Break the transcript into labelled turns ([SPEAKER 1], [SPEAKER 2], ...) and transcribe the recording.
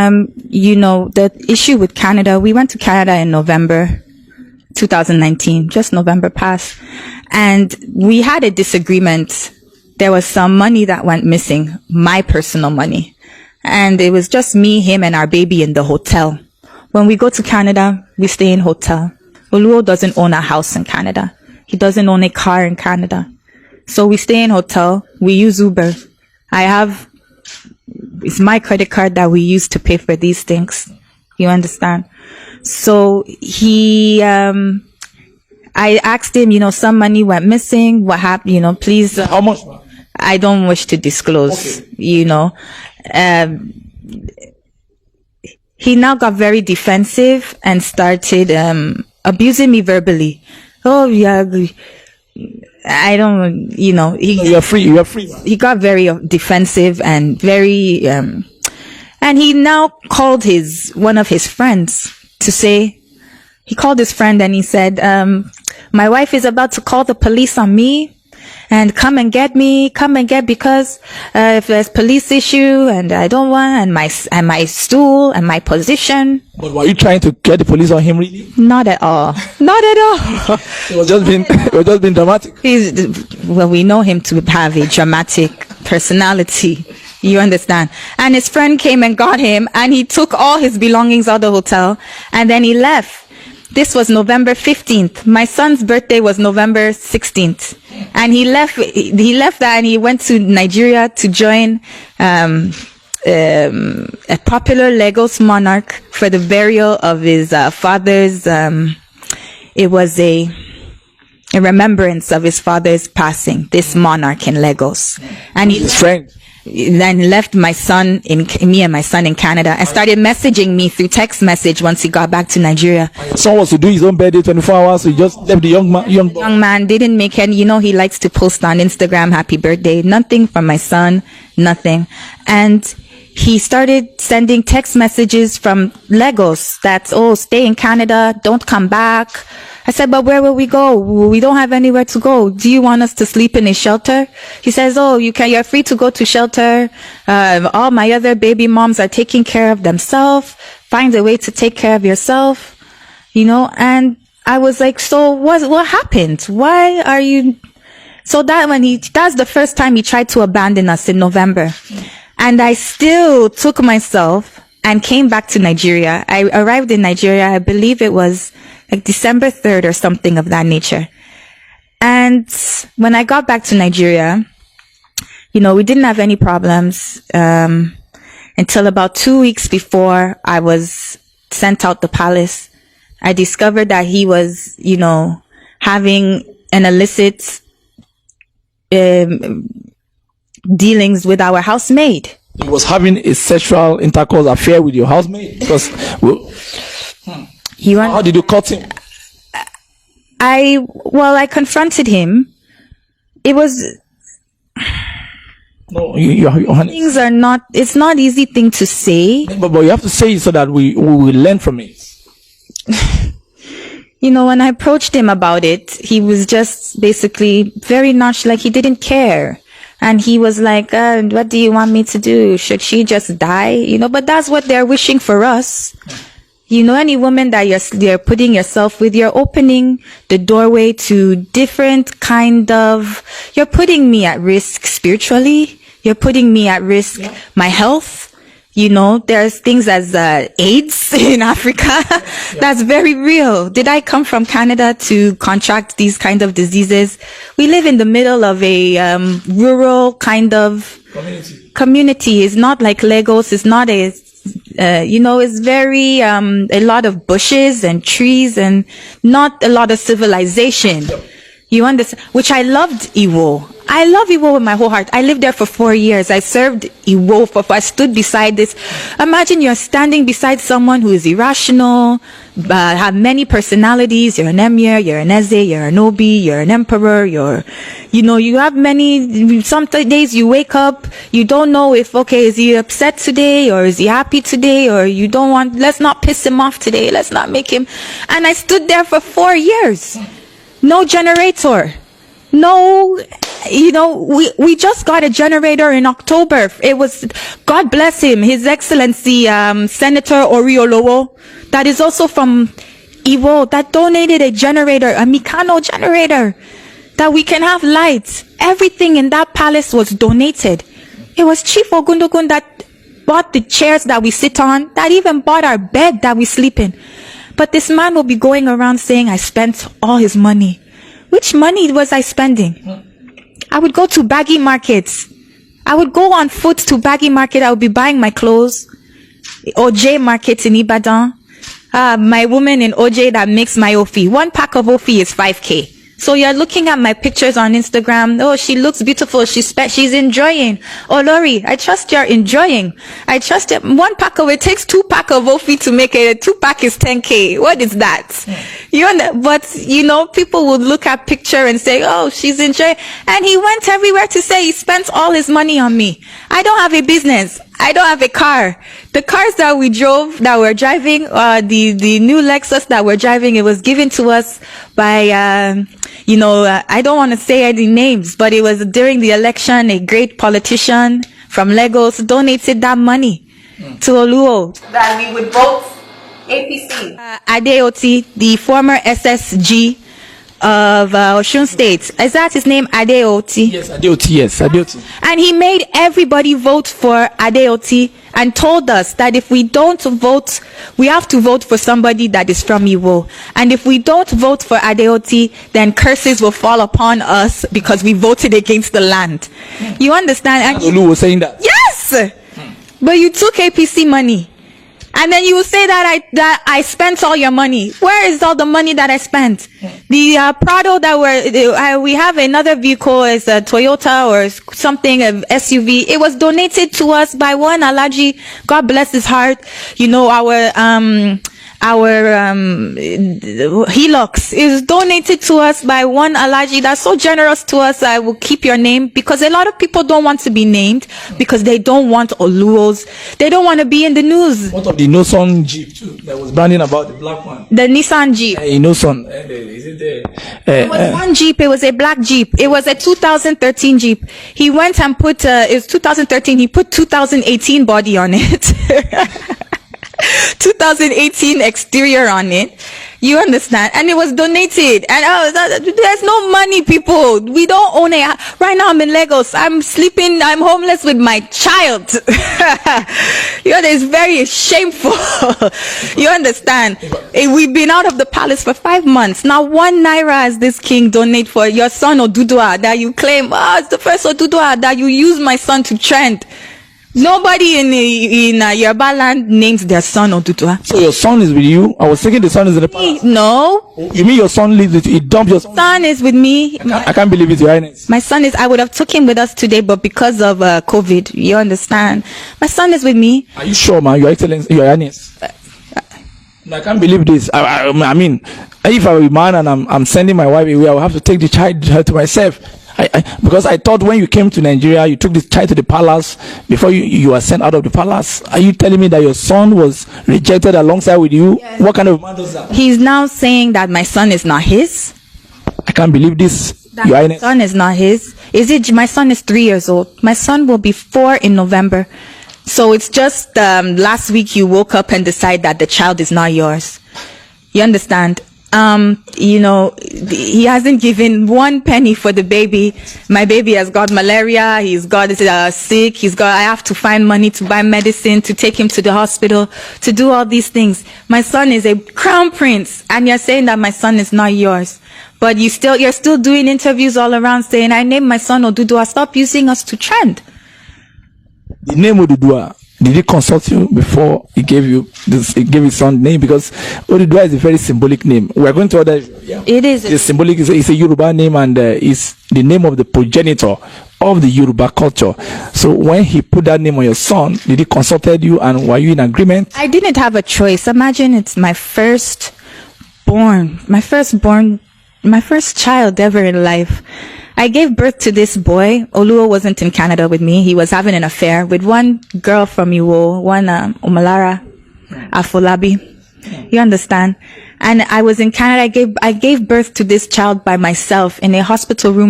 [SPEAKER 1] the issue with Canada, we went to Canada in November 2019, just November past, and we had a disagreement. There was some money that went missing, my personal money. And it was just me, him, and our baby in the hotel. When we go to Canada, we stay in hotel. OLUWO doesn't own a house in Canada. He doesn't own a car in Canada. So we stay in hotel. We use Uber. It's my credit card that we use to pay for these things. You understand? So I asked him, some money went missing. What happened? Please.
[SPEAKER 2] How much?
[SPEAKER 1] I don't wish to disclose,
[SPEAKER 2] Okay.
[SPEAKER 1] He now got very defensive and started abusing me verbally. Oh, yeah, I don't,
[SPEAKER 2] You're free.
[SPEAKER 1] He got very defensive and very, and he now called one of his friends to say, he called his friend and he said, my wife is about to call the police on me. And come and get because if there's police issue and I don't want and my stool and my position.
[SPEAKER 2] But were you trying to get the police on him really?
[SPEAKER 1] Not at all. Not at all.
[SPEAKER 2] It was just being dramatic.
[SPEAKER 1] We know him to have a dramatic personality. You understand? And his friend came and got him and he took all his belongings out of the hotel and then he left. This was November 15th. My son's birthday was November 16th. And he left that and he went to Nigeria to join a popular Lagos monarch for the burial of his father's. It was a remembrance of his father's passing, this monarch in Lagos. And his
[SPEAKER 2] friend
[SPEAKER 1] then left me and my son in Canada and started messaging me through text message once he got back to Nigeria.
[SPEAKER 2] Someone was to do his own birthday 24 hours, so he just left the young
[SPEAKER 1] man didn't make any, he likes to post on Instagram, happy birthday, nothing from my son, nothing. And he started sending text messages from Lagos that, stay in Canada, don't come back. I said, but where will we go? We don't have anywhere to go. Do you want us to sleep in a shelter? He says, you're free to go to shelter. All my other baby moms are taking care of themselves. Find a way to take care of yourself. And I was like, so what happened? Why are you? So that's the first time he tried to abandon us in November. And I still took myself and came back to Nigeria. I arrived in Nigeria, I believe it was like December 3rd or something of that nature. And when I got back to Nigeria, we didn't have any problems until about 2 weeks before I was sent out the palace. I discovered that he was, having an illicit dealings with our housemaid.
[SPEAKER 2] He was having a sexual intercourse affair with your housemaid? Because, how did you cut him?
[SPEAKER 1] I confronted him. It was...
[SPEAKER 2] No, you're honest.
[SPEAKER 1] Things are not... It's not easy thing to say.
[SPEAKER 2] But you have to say it so that we will learn from it.
[SPEAKER 1] When I approached him about it, he was just basically very nonchalant, like he didn't care. And he was like, what do you want me to do? Should she just die? But that's what they're wishing for us. Any woman that you're putting yourself with, you're opening the doorway to different you're putting me at risk spiritually. You're putting me at risk, my health. There's things as AIDS in Africa. That's very real. Did I come from Canada to contract these kind of diseases? We live in the middle of a rural kind of community. It's not like Lagos. It's not it's very a lot of bushes and trees and not a lot of civilization. You understand? Which I loved IWO. I love IWO with my whole heart. I lived there for 4 years. I served IWO I stood beside this. Imagine you're standing beside someone who is irrational, have many personalities. You're an emir, you're an eze, you're an obi, you're an emperor, you have many, some days you wake up, you don't know if, is he upset today or is he happy today or let's not piss him off today. Let's not make him. And I stood there for 4 years. No generator. No we just got a generator in October. It was, God bless him, His Excellency, Senator OLUWO, that is also from IWO, that donated a generator, a Mikano generator, that we can have lights. Everything in that palace was donated. It was Chief Ogundogun that bought the chairs that we sit on, that even bought our bed that we sleep in. But this man will be going around saying, I spent all his money. Which money was I spending? I would go to baggy markets. I would go on foot to baggy market. I would be buying my clothes. OJ market in Ibadan. My woman in OJ that makes my Ofi. One pack of Ofi is 5K. So you're looking at my pictures on Instagram. Oh, she looks beautiful. She's enjoying. Oh, Lori, I trust you're enjoying. I trust it. One pack of it takes 2 pack of Ofi to make it. 2 pack is 10K. What is that? But people would look at picture and say, oh, she's enjoying. And he went everywhere to say he spent all his money on me. I don't have a business. I don't have a car. The cars that we drove, that we're driving, the new Lexus that we're driving, it was given to us by, I don't want to say any names, but it was during the election, a great politician from Lagos donated that money to OLUWO. That we would vote APC. Adeoti, the former SSG of Osun State. Is that his name, Adeoti?
[SPEAKER 2] Yes, Adeoti, yes, Adeoti.
[SPEAKER 1] And he made everybody vote for Adeoti and told us that if we don't vote, we have to vote for somebody that is from IWO. And if we don't vote for Adeoti, then curses will fall upon us because we voted against the land. You understand? And
[SPEAKER 2] OLUWO was saying that?
[SPEAKER 1] Yes! But you took APC money. And then you will say that I spent all your money. Where is all the money that I spent? The Prado that we have another vehicle, is a Toyota or something, a SUV. It was donated to us by one Alhaji, God bless his heart. Our Hilux is donated to us by one Alhaji that's so generous to us. I will keep your name, because a lot of people don't want to be named because they don't want OLUWOs. They don't want to be in the news.
[SPEAKER 2] What of the Nissan Jeep too that was branding about the black one?
[SPEAKER 1] The Nissan Jeep.
[SPEAKER 2] Nissan. Is it there?
[SPEAKER 1] It was one Jeep. It was a black Jeep. It was a 2013 Jeep. He went and put, it's 2013. He put 2018 body on it. 2018 exterior on it. You understand? And it was donated. And there's no money, people. We don't own it. Right now I'm in Lagos. I'm sleeping. I'm homeless with my child. It's very shameful. You understand? We've been out of the palace for 5 months. Now 1 naira has this king donate for your son Oduduwa that you claim, it's the first Oduduwa that you use my son to trend. Nobody in Yoruba land names their son Oduduwa.
[SPEAKER 2] So your son is with you? I was thinking the son is in the palace.
[SPEAKER 1] No.
[SPEAKER 2] You mean your son lives with you? He dumped your son?
[SPEAKER 1] Son is with me.
[SPEAKER 2] I can't believe it, Your Highness.
[SPEAKER 1] My son is, I would have took him with us today, but because of COVID, you understand. My son is with me.
[SPEAKER 2] Are you sure, man? Your Excellency, Your Highness. I can't believe this. I mean, if I were a man and I'm sending my wife away, I will have to take the child to myself. Because I thought when you came to Nigeria, you took this child to the palace before you were sent out of the palace. Are you telling me that your son was rejected alongside with you? Yes. What kind of man does that?
[SPEAKER 1] He's now saying that my son is not his.
[SPEAKER 2] I can't believe this.
[SPEAKER 1] My son is not his. My son is 3 years old. My son will be 4 in November. So it's just last week you woke up and decide that the child is not yours. You understand? He hasn't given 1 penny for the baby. My baby has got malaria. He's got sick. I have to find money to buy medicine, to take him to the hospital, to do all these things. My son is a crown prince, and you're saying that my son is not yours. But you're still doing interviews all around saying, I named my son Oduduwa. Stop using us to trend.
[SPEAKER 2] The name Oduduwa, did he consult you before he gave you this? He gave his son name, because Oduduwa is a very symbolic name. We are going to order. Yeah.
[SPEAKER 1] It is.
[SPEAKER 2] It's symbolic. It's a Yoruba name, and it's the name of the progenitor of the Yoruba culture. So when he put that name on your son, did he consulted you, and were you in agreement?
[SPEAKER 1] I didn't have a choice. Imagine it's my first child ever in life. I gave birth to this boy. OLUWO wasn't in Canada with me. He was having an affair with one girl from IWO, one Omalara Afolabi. You understand? And I was in Canada. I gave birth to this child by myself in a hospital room.